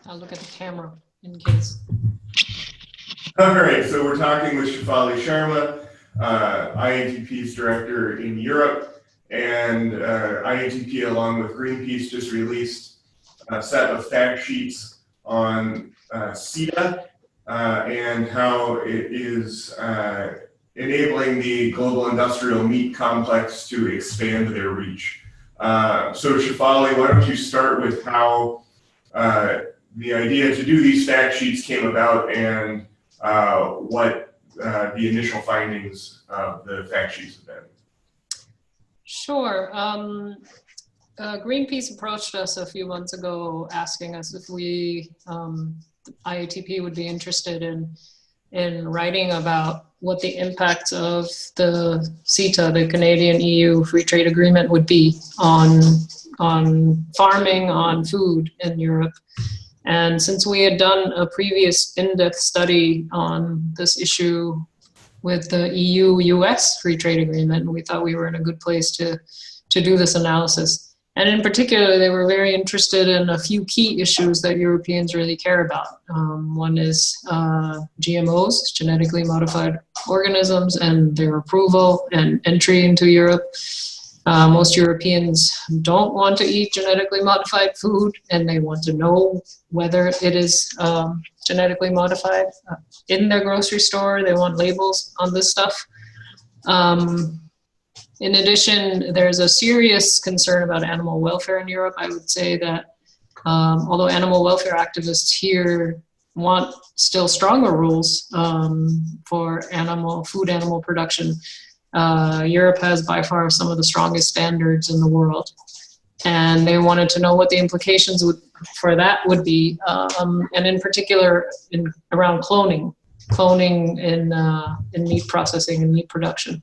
I'll look at the camera in case. All right, so we're talking with Shefali Sharma, IATP's director in Europe, and IATP along with Greenpeace just released a set of fact sheets on CETA and how it is enabling the global industrial meat complex to expand their reach. So Shefali, why don't you start with how the idea to do these fact sheets came about and what the initial findings of the fact sheets have been. Sure. Greenpeace approached us a few months ago asking us if we, IATP, would be interested in writing about what the impact of the CETA, the Canadian-EU Free Trade Agreement, would be on farming, on food in Europe. And since we had done a previous in-depth study on this issue with the EU-US Free Trade Agreement, we thought we were in a good place to do this analysis. And in particular, they were very interested in a few key issues that Europeans really care about. One is GMOs, genetically modified organisms, and their approval and entry into Europe. Most Europeans don't want to eat genetically modified food, and they want to know whether it is genetically modified. In their grocery store, they want labels on this stuff. In addition, there's a serious concern about animal welfare in Europe. I would say that although animal welfare activists here want still stronger rules for food animal production, Europe has by far some of the strongest standards in the world. And they wanted to know what the implications for that would be, and in particular around cloning in meat processing and meat production.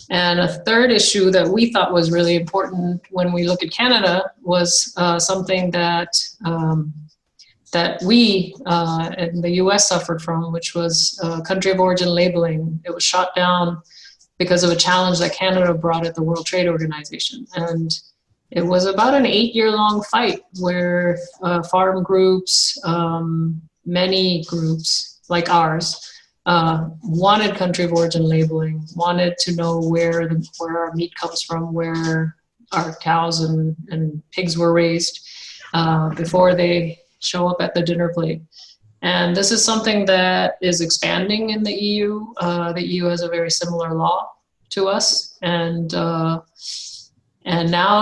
And a third issue that we thought was really important when we look at Canada was something that we in the US suffered from, which was country of origin labeling. It was shot down because of a challenge that Canada brought at the World Trade Organization. And it was about an 8-year-long fight where farm groups, many groups like ours, wanted country of origin labeling, wanted to know where our meat comes from, where our cows and pigs were raised before they show up at the dinner plate. And this is something that is expanding in the EU. The EU has a very similar law to us. And now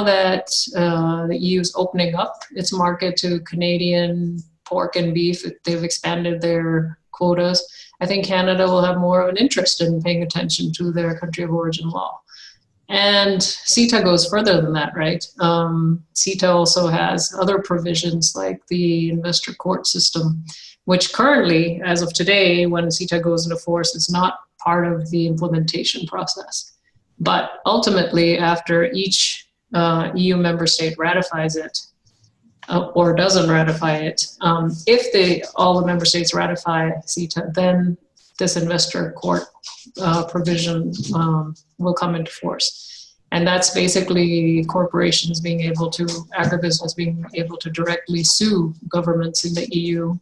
that the EU is opening up its market to Canadian pork and beef, they've expanded their quotas. I think Canada will have more of an interest in paying attention to their country of origin law. And CETA goes further than that, right? CETA also has other provisions like the investor court system, which currently, as of today, when CETA goes into force, is not part of the implementation process. But ultimately, after each EU member state ratifies it, or doesn't ratify it, if all the member states ratify CETA, then this investor court provision will come into force. And that's basically corporations being able to, agribusiness being able to directly sue governments in the EU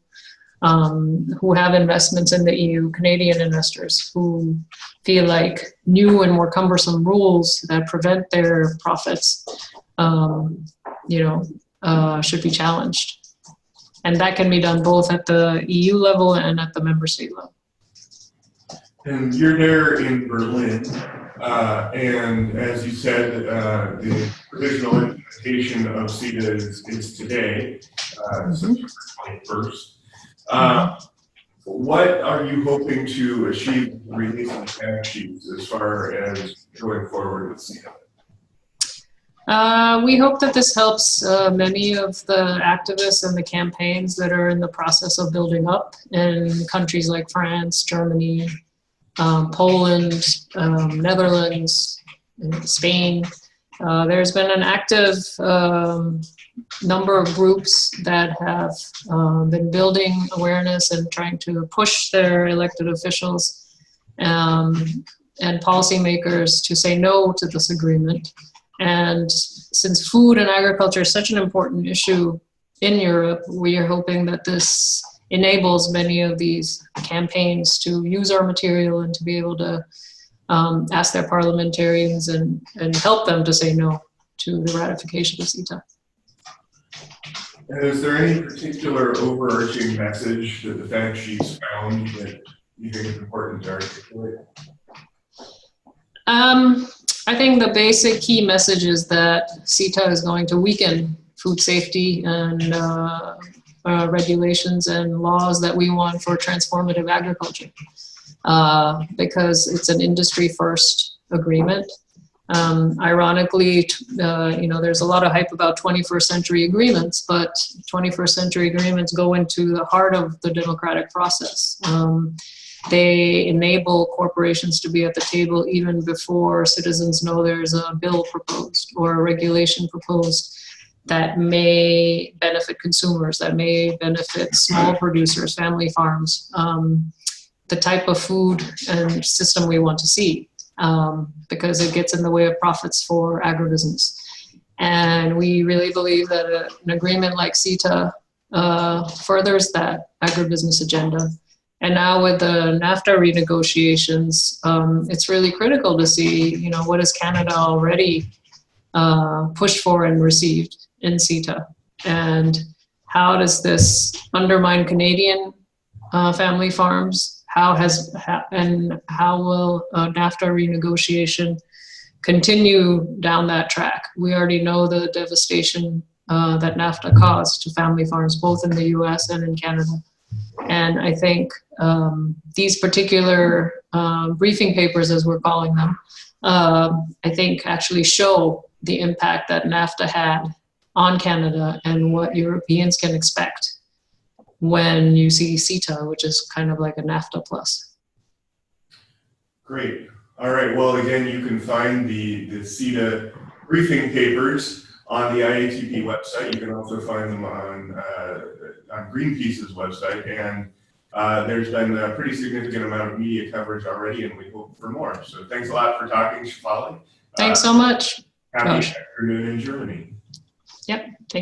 who have investments in the EU, Canadian investors who feel like new and more cumbersome rules that prevent their profits, should be challenged. And that can be done both at the EU level and at the member state level. And you're there in Berlin, and as you said, the provisional implementation of CETA is today, September 21st. What are you hoping to achieve releasing the fact sheets as far as going forward with CETA? We hope that this helps many of the activists and the campaigns that are in the process of building up in countries like France, Germany, Poland, Netherlands, Spain. There's been an active number of groups that have been building awareness and trying to push their elected officials and policymakers to say no to this agreement. And since food and agriculture is such an important issue in Europe, we are hoping that this enables many of these campaigns to use our material and to be able to ask their parliamentarians and help them to say no to the ratification of CETA. And is there any particular overarching message that the fact sheets found that you think is important to articulate? I think the basic key message is that CETA is going to weaken food safety and regulations and laws that we want for transformative agriculture, because it's an industry-first agreement. Ironically, there's a lot of hype about 21st century agreements, but 21st century agreements go into the heart of the democratic process. They enable corporations to be at the table even before citizens know there's a bill proposed or a regulation proposed that may benefit consumers, that may benefit small producers, family farms, the type of food and system we want to see, because it gets in the way of profits for agribusiness. And we really believe that an agreement like CETA furthers that agribusiness agenda. And now with the NAFTA renegotiations, it's really critical to see, what has Canada already pushed for and received in CETA, and how does this undermine Canadian family farms? How will NAFTA renegotiation continue down that track? We already know the devastation that NAFTA caused to family farms, both in the US and in Canada. And I think these particular briefing papers, as we're calling them, I think actually show the impact that NAFTA had on Canada and what Europeans can expect when you see CETA, which is kind of like a NAFTA plus. Great. All right. Well, again, you can find the CETA briefing papers on the IATP website. You can also find them on Greenpeace's website. And there's been a pretty significant amount of media coverage already, and we hope for more. So thanks a lot for talking, Shefali. Thanks so much. Happy afternoon in Germany. Yep. Thanks.